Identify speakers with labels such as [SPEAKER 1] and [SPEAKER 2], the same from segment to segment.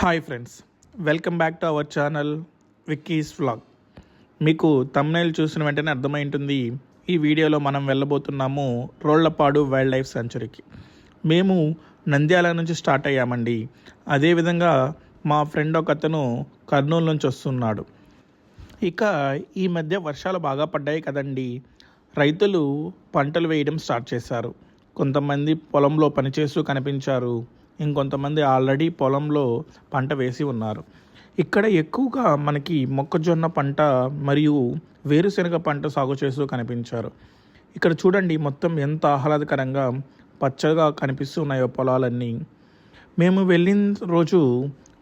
[SPEAKER 1] Hi friends, welcome back to our channel విక్కీస్ vlog. మీకు thumbnail చూసిన వెంటనే అర్థమై ఉంటుంది ఈ వీడియోలో మనం వెళ్ళబోతున్నాము రోళ్లపాడు వైల్డ్ లైఫ్ సాంచురీకి. మేము నంద్యాల నుంచి స్టార్ట్ అయ్యామండి. అదేవిధంగా మా ఫ్రెండ్ ఒక అతను కర్నూలు నుంచి వస్తున్నాడు. ఇక ఈ మధ్య వర్షాలు బాగా పడ్డాయి కదండి. రైతులు పంటలు వేయడం స్టార్ట్ చేశారు. కొంతమంది పొలంలో పనిచేస్తూ కనిపించారు. ఇంకొంతమంది ఆల్రెడీ పొలంలో పంట వేసి ఉన్నారు. ఇక్కడ ఎక్కువగా మనకి మొక్కజొన్న పంట మరియు వేరుశెనగ పంట సాగు చేస్తూ కనిపించారు. ఇక్కడ చూడండి మొత్తం ఎంత ఆహ్లాదకరంగా పచ్చగా కనిపిస్తూ ఉన్నాయో పొలాలన్నీ. మేము వెళ్ళిన రోజు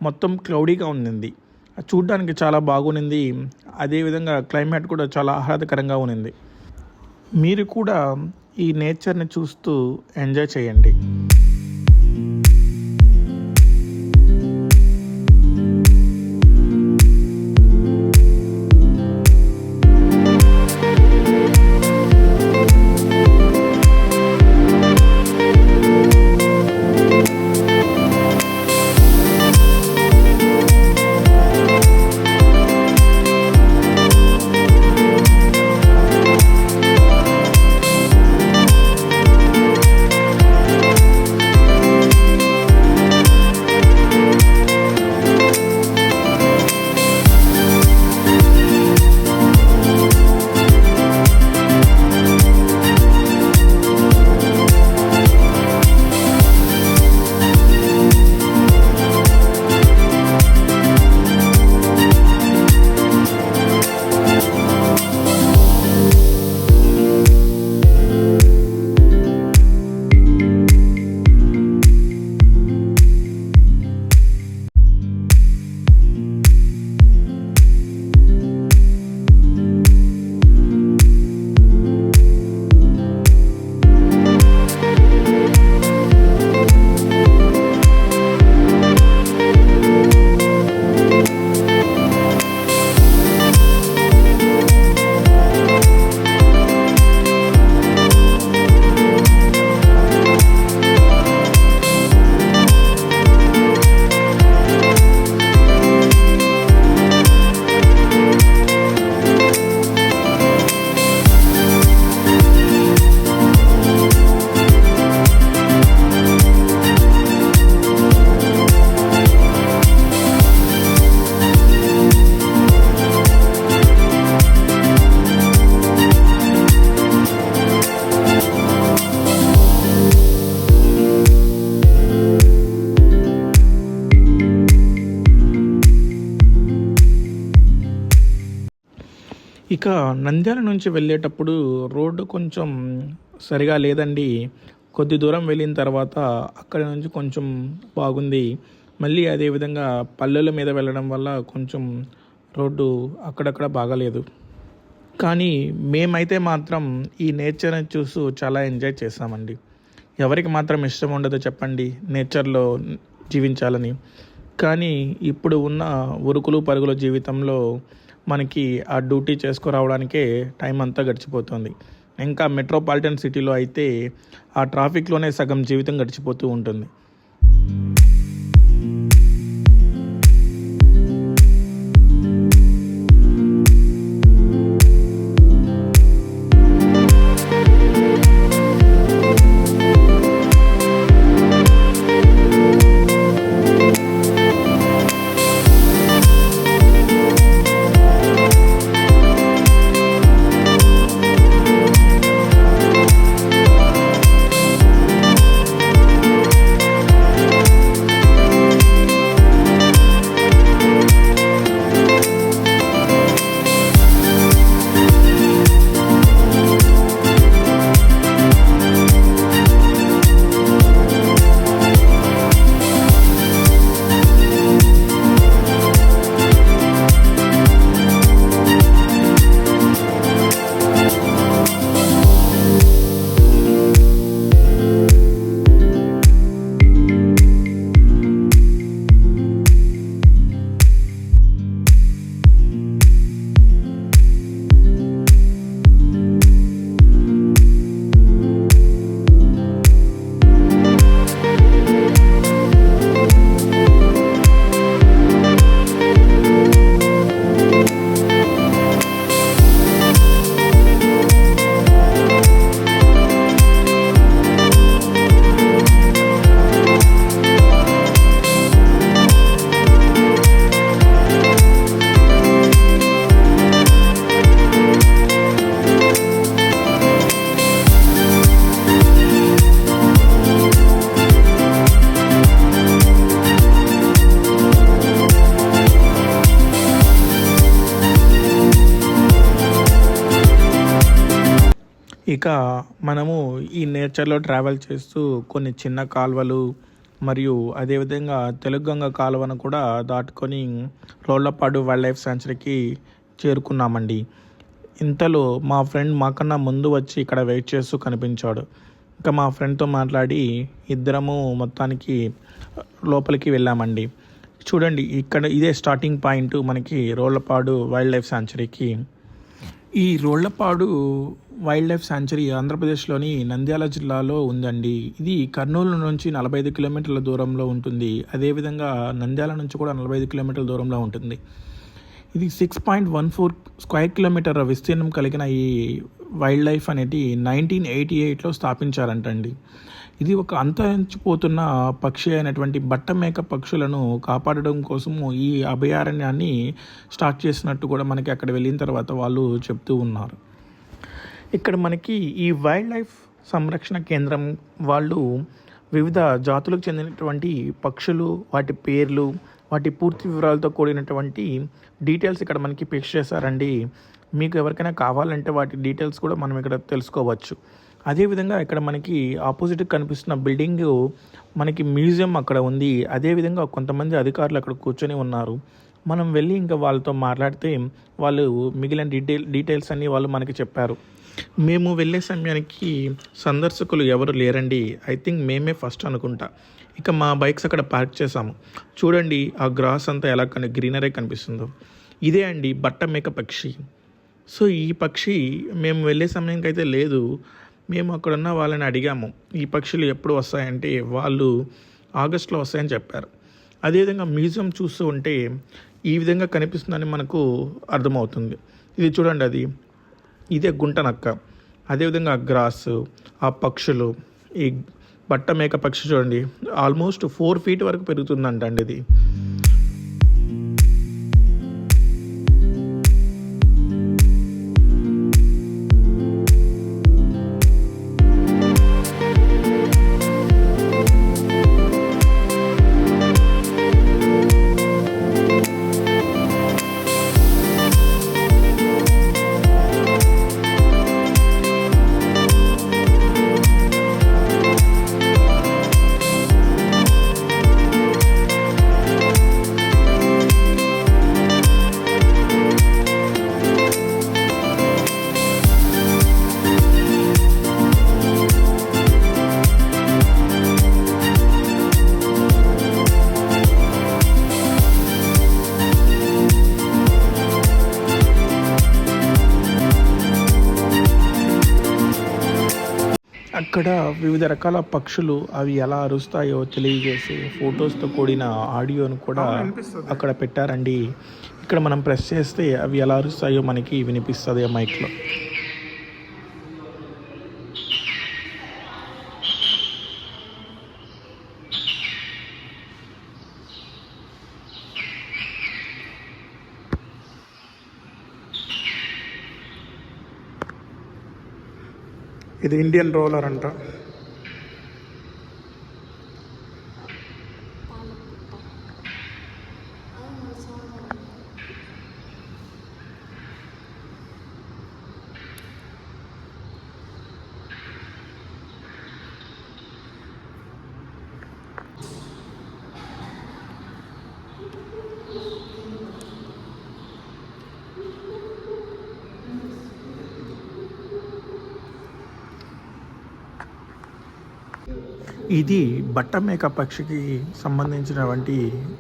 [SPEAKER 1] మొత్తం క్లౌడీగా ఉండింది. చూడడానికి చాలా బాగుంది. అదేవిధంగా క్లైమేట్ కూడా చాలా ఆహ్లాదకరంగా ఉంది. మీరు కూడా ఈ నేచర్ని చూస్తూ ఎంజాయ్ చేయండి. ఇక నంద్యాల నుంచి వెళ్ళేటప్పుడు రోడ్డు కొంచెం సరిగా లేదండి. కొద్ది దూరం వెళ్ళిన తర్వాత అక్కడి నుంచి కొంచెం బాగుంది. మళ్ళీ అదేవిధంగా పల్లెల మీద వెళ్ళడం వల్ల కొంచెం రోడ్డు అక్కడక్కడ బాగాలేదు. కానీ మేమైతే మాత్రం ఈ నేచర్ని చూస్తూ చాలా ఎంజాయ్ చేసామండి. ఎవరికి మాత్రం ఇష్టం ఉండదో చెప్పండి నేచర్లో జీవించాలని. కానీ ఇప్పుడు ఉన్న ఉరుకులు పరుగుల జీవితంలో మనకి ఆ డ్యూటీ చేసుకురావడానికే టైం అంతా గడిచిపోతుంది. ఇంకా మెట్రోపాలిటన్ సిటీలో అయితే ఆ ట్రాఫిక్లోనే సగం జీవితం గడిచిపోతూ ఉంటుంది. ఇక మనము ఈ నేచర్లో ట్రావెల్ చేస్తూ కొన్ని చిన్న కాలువలు మరియు అదేవిధంగా తెలుగంగ కాలువను కూడా దాటుకొని రోళ్లపాడు వైల్డ్ లైఫ్ సాంచురీకి చేరుకున్నామండి. ఇంతలో మా ఫ్రెండ్ మాకన్నా ముందు వచ్చి ఇక్కడ వెయిట్ చేస్తూ కనిపించాడు. ఇంకా మా ఫ్రెండ్తో మాట్లాడి ఇద్దరము మొత్తానికి లోపలికి వెళ్ళామండి. చూడండి, ఇక్కడ ఇదే స్టార్టింగ్ పాయింట్ మనకి రోళ్లపాడు వైల్డ్ లైఫ్ సాంచురీకి. ఈ రోళ్లపాడు వైల్డ్ లైఫ్ సాంచురీ ఆంధ్రప్రదేశ్లోని నంద్యాల జిల్లాలో ఉందండి. ఇది కర్నూలు నుంచి 45 కిలోమీటర్ల దూరంలో ఉంటుంది. అదేవిధంగా నంద్యాల నుంచి కూడా 45 కిలోమీటర్ల దూరంలో ఉంటుంది. ఇది 6.14 స్క్వేర్ కిలోమీటర్ విస్తీర్ణం కలిగిన ఈ వైల్డ్ లైఫ్ అనేది 1988లో స్థాపించారంటండి. ఇది ఒక అంతరించిపోతున్న పక్షి అయినటువంటి బట్టమేక పక్షులను కాపాడడం కోసము ఈ అభయారణ్యాన్ని స్టార్ట్ చేసినట్టు కూడా మనకి అక్కడ వెళ్ళిన తర్వాత వాళ్ళు చెప్తూ ఉన్నారు. ఇక్కడ మనకి ఈ వైల్డ్ లైఫ్ సంరక్షణ కేంద్రం వాళ్ళు వివిధ జాతులకు చెందినటువంటి పక్షులు, వాటి పేర్లు, వాటి పూర్తి వివరాలతో కూడినటువంటి డీటెయిల్స్ ఇక్కడ మనకి ఫిక్స్ చేశారండి. మీకు ఎవరికైనా కావాలంటే వాటి డీటెయిల్స్ కూడా మనం ఇక్కడ తెలుసుకోవచ్చు. అదేవిధంగా ఇక్కడ మనకి ఆపోజిట్ కనిపిస్తున్న బిల్డింగ్ మనకి మ్యూజియం అక్కడ ఉంది. అదేవిధంగా కొంతమంది అధికారులు అక్కడ కూర్చొని ఉన్నారు. మనం వెళ్ళి ఇంకా వాళ్ళతో మాట్లాడితే వాళ్ళు మిగిలిన డీటెయిల్స్ అన్నీ వాళ్ళు మనకి చెప్పారు. మేము వెళ్ళే సమయానికి సందర్శకులు ఎవరు లేరండి. ఐ థింక్ మేమే ఫస్ట్ అనుకుంటా. ఇక మా బైక్స్ అక్కడ పార్క్ చేసాము. చూడండి ఆ గ్రాస్ అంతా ఎలా గ్రీనరీ కనిపిస్తుందో. ఇదే అండి బట్టమేక పక్షి. సో ఈ పక్షి మేము వెళ్ళే సమయానికి అయితే లేదు. మేము అక్కడున్న వాళ్ళని అడిగాము ఈ పక్షులు ఎప్పుడు వస్తాయంటే వాళ్ళు ఆగస్టులో వస్తాయని చెప్పారు. అదేవిధంగా మ్యూజియం చూస్తూ ఉంటే ఈ విధంగా కనిపిస్తుందని మనకు అర్థమవుతుంది. ఇది చూడండి, ఇదే గుంట నక్క. అదేవిధంగా ఆ గ్రాస్, ఆ పక్షులు, ఈ బట్టమేక పక్షి చూడండి ఆల్మోస్ట్ 4 feet వరకు పెరుగుతుందంటండి ఇది. అక్కడ వివిధ రకాల పక్షులు అవి ఎలా అరుస్తాయో తెలియజేసి ఫొటోస్తో కూడిన ఆడియోను కూడా అక్కడ పెట్టారండి. ఇక్కడ మనం ప్రెస్ చేస్తే అవి ఎలా అరుస్తాయో మనకి వినిపిస్తుంది ఆ మైక్లో. ఇది ఇండియన్ రోలర్ అంట. ఇది బట్టమేక పక్షికి సంబంధించినటువంటి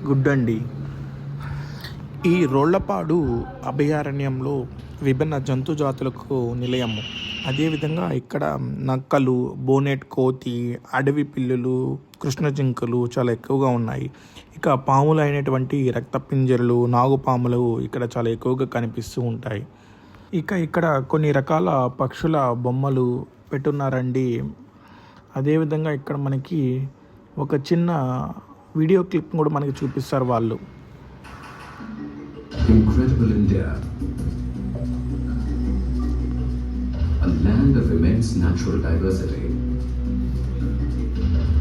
[SPEAKER 1] గుడ్డండి. ఈ రోళ్లపాడు అభయారణ్యంలో విభిన్న జంతు జాతులకు నిలయము. అదేవిధంగా ఇక్కడ నక్కలు, బోనెట్ కోతి, అడవి పిల్లులు, కృష్ణ జింకలు చాలా ఎక్కువగా ఉన్నాయి. ఇక పాములు అయినటువంటి రక్తపింజరులు, నాగుపాములు ఇక్కడ చాలా ఎక్కువగా కనిపిస్తూ ఉంటాయి. ఇక ఇక్కడ కొన్ని రకాల పక్షుల బొమ్మలు పెట్టున్నారండి. అదేవిధంగా ఇక్కడ మనకి ఒక చిన్న వీడియో క్లిప్ కూడా మనకి చూపిస్తారు వాళ్ళు.
[SPEAKER 2] Incredible India, a land of immense natural diversity,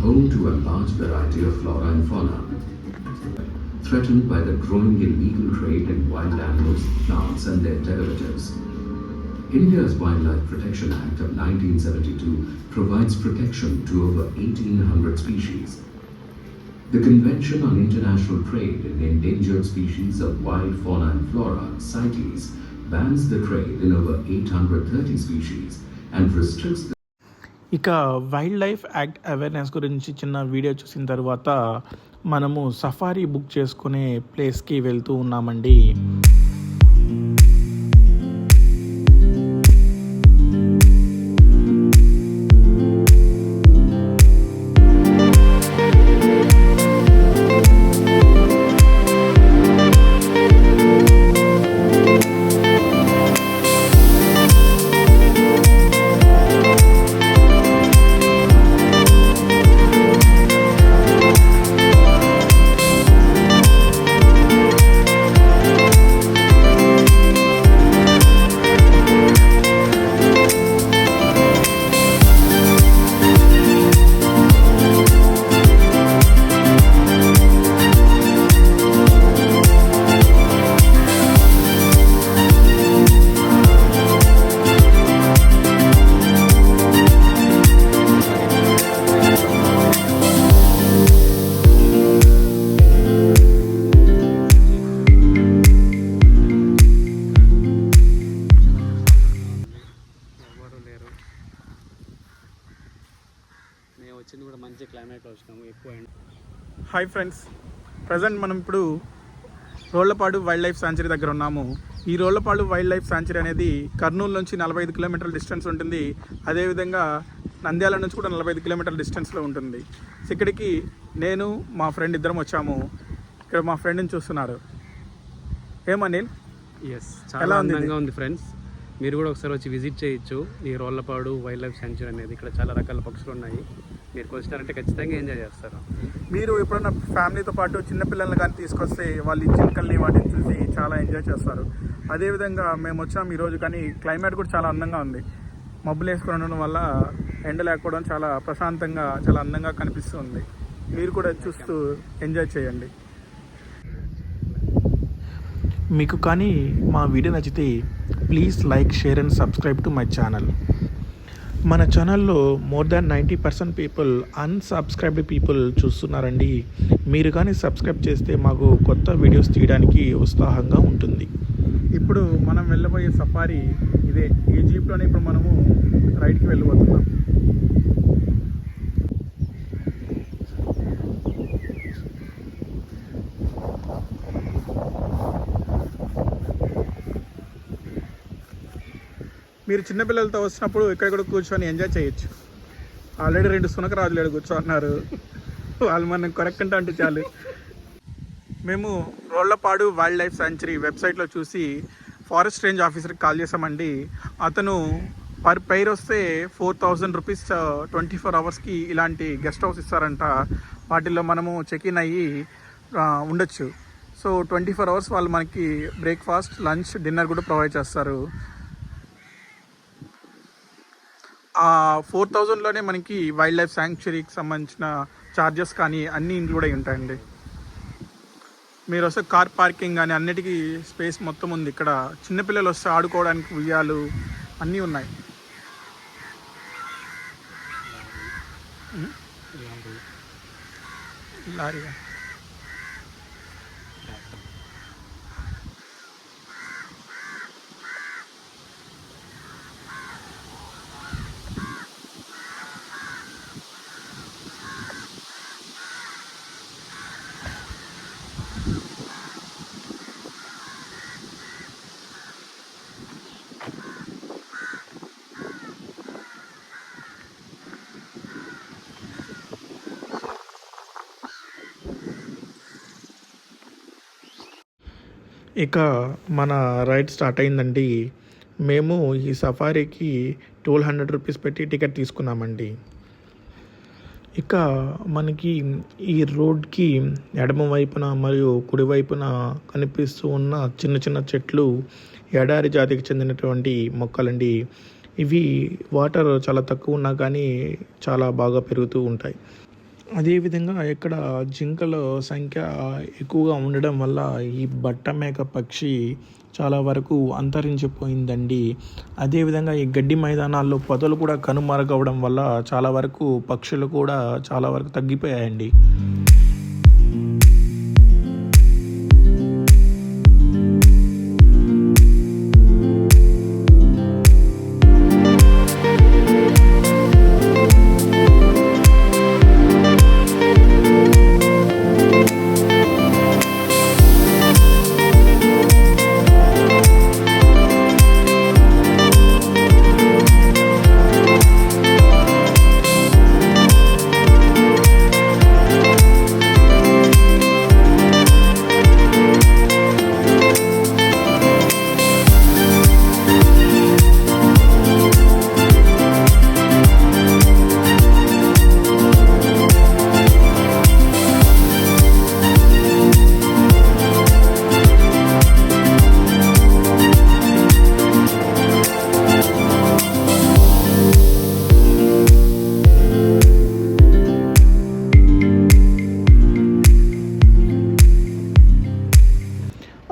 [SPEAKER 2] home to a large variety of flora and fauna, threatened by the growing illegal trade in wild animals, plants and their derivatives. India's Wildlife Protection Act of 1972 provides protection to over 1,800 species. The Convention on International Trade in Endangered Species of Wild Fauna and Flora, CITES, bans the trade in over 830 species and restricts the
[SPEAKER 1] ఇక wild life act awareness గురించి చిన్న video చూసిన తర్వాత మనము safari book చేసుకునే ప్లేస్కి వెళ్తూ ఉన్నామండి.
[SPEAKER 3] వచ్చింది కూడా మంచి క్లైమేట్లో వచ్చినాము, ఎక్కువ ఎండ.
[SPEAKER 1] హాయ్ ఫ్రెండ్స్, ప్రజెంట్ మనం ఇప్పుడు రోళ్లపాడు వైల్డ్ లైఫ్ శాంచురీ దగ్గర ఉన్నాము. ఈ రోళ్లపాడు వైల్డ్ లైఫ్ శాంచురీ అనేది కర్నూలు నుంచి 45 కిలోమీటర్ల డిస్టెన్స్ ఉంటుంది. అదేవిధంగా నంద్యాల నుంచి కూడా 45 కిలోమీటర్ల డిస్టెన్స్లో ఉంటుంది. ఇక్కడికి నేను మా ఫ్రెండ్ ఇద్దరం వచ్చాము. ఇక్కడ మా ఫ్రెండ్ని చూస్తున్నారు. ఏమనిల్?
[SPEAKER 3] ఎస్, చాలా అందంగా ఉంది ఫ్రెండ్స్. మీరు కూడా ఒకసారి వచ్చి విజిట్ చేయొచ్చు ఈ రోళ్లపాడు వైల్డ్ లైఫ్ శాంచురీ అనేది. ఇక్కడ చాలా రకాల పక్షులు ఉన్నాయి. మీరు వచ్చినారంటే ఖచ్చితంగా ఎంజాయ్ చేస్తారు.
[SPEAKER 1] మీరు ఎప్పుడన్నా ఫ్యామిలీతో పాటు చిన్నపిల్లల్ని కానీ తీసుకొస్తే వాళ్ళు ఈ జింకల్ని వాటిని చూసి చాలా ఎంజాయ్ చేస్తారు. అదేవిధంగా మేము వచ్చాము ఈరోజు, కానీ క్లైమేట్ కూడా చాలా అందంగా ఉంది. మబ్బులు వేసుకొని ఉండడం వల్ల ఎండ లేకపోవడం చాలా ప్రశాంతంగా చాలా అందంగా కనిపిస్తుంది. మీరు కూడా చూస్తూ ఎంజాయ్ చేయండి. మీకు కానీ మా వీడియో నచ్చితే please like, share and subscribe to my channel. మన ఛానల్లో more than 90% people unsubscribed people చూస్తున్నారండి. మీరు కానీ సబ్స్క్రైబ్ చేస్తే మాకు కొత్త వీడియోస్ తీయడానికి ఉత్సాహంగా ఉంటుంది. ఇప్పుడు మనం వెళ్ళబోయే సఫారీ ఇదే. ఈ జీప్లోనే ఇప్పుడు మనము రైడ్కి వెళ్ళిపోతున్నాం. మీరు చిన్నపిల్లలతో వచ్చినప్పుడు ఇక్కడ కూడా కూర్చొని ఎంజాయ్ చేయొచ్చు. ఆల్రెడీ 2 సునకరాజులు కూర్చోన్నారు. వాళ్ళు మనం కొరక్కంటా అంటే చాలు. మేము రోళ్లపాడు వైల్డ్ లైఫ్ శాంచురీ వెబ్సైట్లో చూసి ఫారెస్ట్ రేంజ్ ఆఫీసర్కి కాల్ చేసామండి. అతను పర్ పైర్ వస్తే 4,000 రూపీస్ 24 అవర్స్కి ఇలాంటి గెస్ట్ హౌస్ ఇస్తారంట. వాటిల్లో మనము చెక్ ఇన్ అయ్యి ఉండొచ్చు. సో 24 అవర్స్ వాళ్ళు మనకి బ్రేక్ఫాస్ట్, లంచ్, డిన్నర్ కూడా ప్రొవైడ్ చేస్తారు. 4,000లోనే మనకి వైల్డ్ లైఫ్ శాంక్చురీకి సంబంధించిన ఛార్జెస్ కానీ అన్నీ ఇంక్లూడ్ అయి ఉంటాయండి. మీరు వస్తే కార్ పార్కింగ్ కానీ అన్నిటికీ స్పేస్ మొత్తం ఉంది. ఇక్కడ చిన్నపిల్లలు వస్తే ఆడుకోవడానికి ఉయ్యాలు అన్నీ ఉన్నాయి. లారీగా ఇక మన రైడ్ స్టార్ట్ అయిందండి. మేము ఈ సఫారీకి 1,200 రూపీస్ పెట్టి టికెట్ తీసుకున్నామండి. ఇక మనకి ఈ రోడ్కి ఎడమ వైపున మరియు కుడివైపున కనిపిస్తూ ఉన్న చిన్న చిన్న చెట్లు ఎడారి జాతికి చెందినటువంటి మొక్కలండి. ఇవి వాటర్ చాలా తక్కువ ఉన్నా కానీ చాలా బాగా పెరుగుతూ ఉంటాయి. అదేవిధంగా ఇక్కడ జింకల సంఖ్య ఎక్కువగా ఉండడం వల్ల ఈ బట్టమేక పక్షి చాలా వరకు అంతరించిపోయిందండి. అదేవిధంగా ఈ గడ్డి మైదానాల్లో పొదలు కూడా కనుమరుగవడం వల్ల చాలా వరకు పక్షులు కూడా చాలా వరకు తగ్గిపోయాయండి.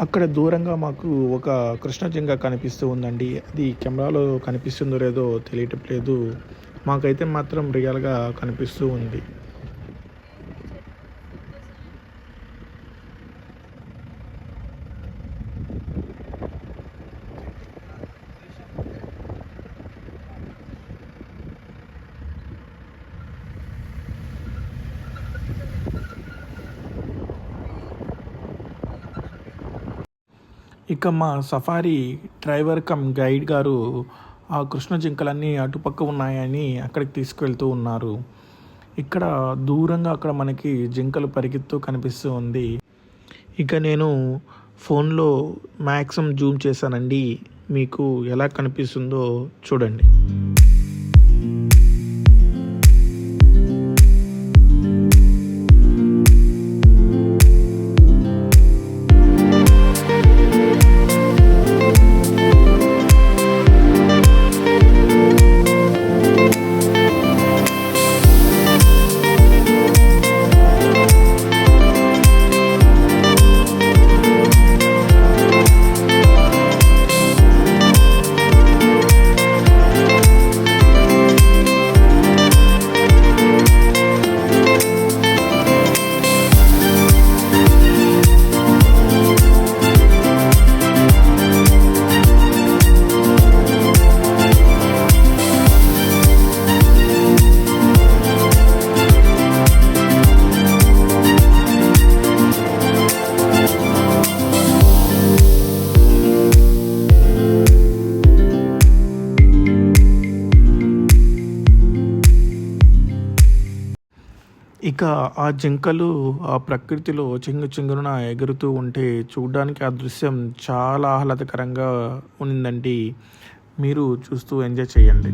[SPEAKER 1] అక్కడ దూరంగా మాకు ఒక కృష్ణ జింక కనిపిస్తూ ఉందండి. అది కెమెరాలో కనిపిస్తుందో లేదో తెలియట్లేదు. మాకైతే మాత్రం రియల్గా కనిపిస్తూ ఉంది. ఇక మా సఫారీ డ్రైవర్ కమ్ గైడ్ గారు ఆ కృష్ణ జింకలన్నీ అటుపక్క ఉన్నాయని అక్కడికి తీసుకువెళ్తూ ఉన్నారు. ఇక్కడ దూరంగా అక్కడ మనకి జింకలు పరిగెత్తు కనిపిస్తూ ఉంది. ఇక నేను ఫోన్లో మ్యాక్సిమం జూమ్ చేశానండి. మీకు ఎలా కనిపిస్తుందో చూడండి. ఇక ఆ జింకలు ఆ ప్రకృతిలో చింగున ఎగురుతూ ఉంటే చూడడానికి ఆ దృశ్యం చాలా ఆహ్లాదకరంగా ఉందండి. మీరు చూస్తూ ఎంజాయ్ చేయండి.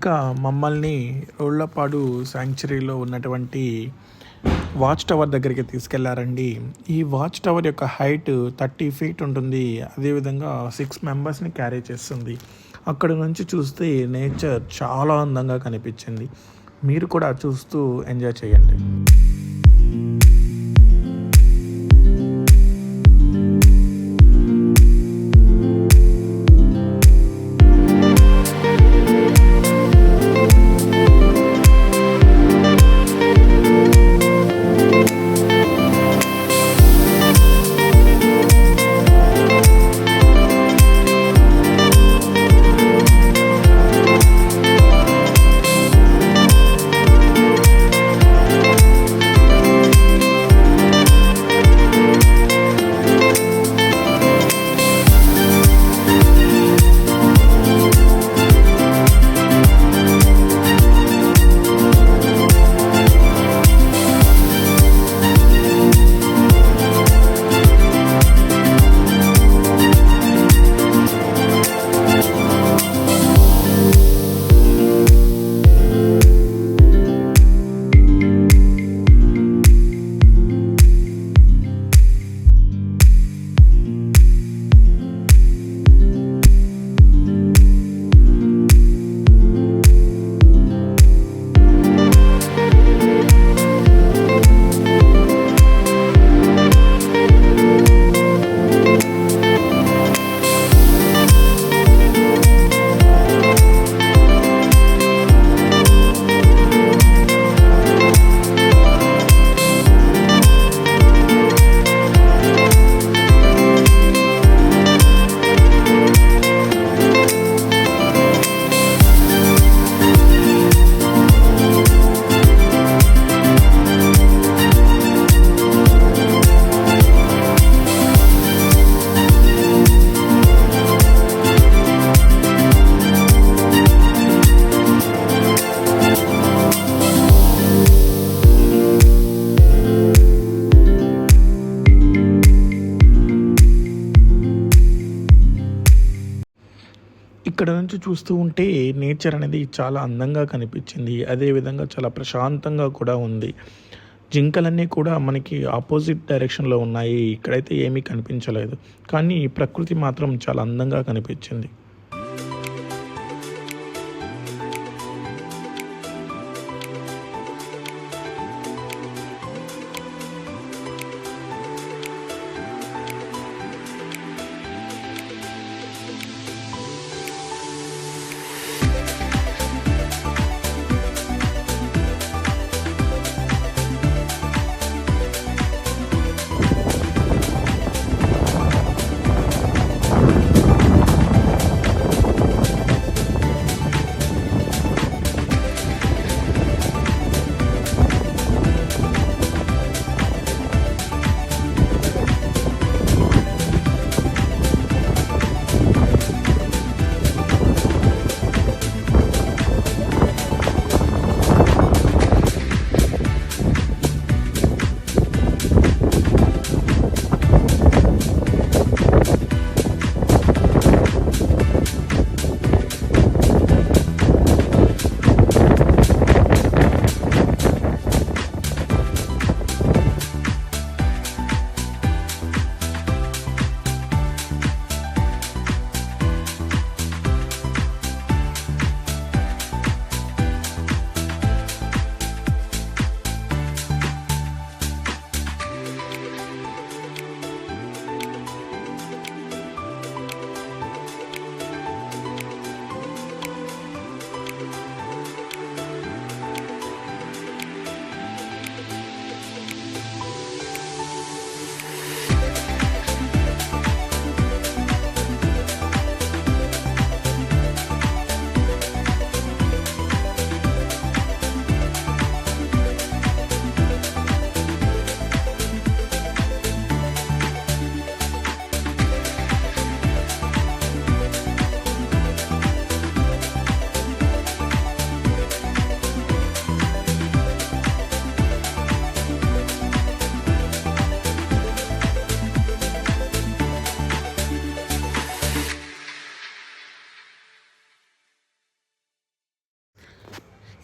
[SPEAKER 1] ఇక మమ్మల్ని రోళ్లపాడు శాంక్చురీలో ఉన్నటువంటి వాచ్ టవర్ దగ్గరికి తీసుకెళ్లారండి. ఈ వాచ్ టవర్ యొక్క హైట్ 30 feet ఉంటుంది. అదేవిధంగా 6 మెంబర్స్ని క్యారీ చేస్తుంది. అక్కడ నుంచి చూస్తే నేచర్ చాలా అందంగా కనిపించింది. మీరు కూడా చూస్తూ ఎంజాయ్ చేయండి. ఇక్కడ నుంచి చూస్తూ ఉంటే నేచర్ అనేది చాలా అందంగా కనిపించింది. అదేవిధంగా చాలా ప్రశాంతంగా కూడా ఉంది. జింకలన్నీ కూడా మనకి ఆపోజిట్ డైరెక్షన్లో ఉన్నాయి. ఇక్కడైతే ఏమీ కనిపించలేదు, కానీ ప్రకృతి మాత్రం చాలా అందంగా కనిపించింది.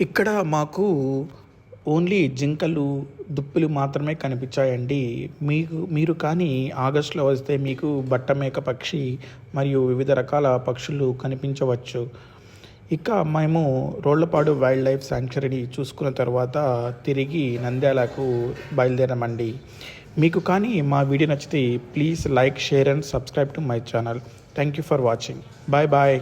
[SPEAKER 1] ఇక్కడ మాకు ఓన్లీ జింకలు దుప్పులు మాత్రమే కనిపించాయండి. మీరు కానీ ఆగస్టులో వస్తే మీకు బట్టమేక పక్షి మరియు వివిధ రకాల పక్షులు కనిపించవచ్చు. ఇక మేము రోళ్లపాడు వైల్డ్ లైఫ్ శాంక్చురీని చూసుకున్న తర్వాత తిరిగి నంద్యాలకు బయలుదేరామండి. మీకు కానీ మా వీడియో నచ్చితే please like, share and subscribe to my channel. Thank you for watching. Bye bye.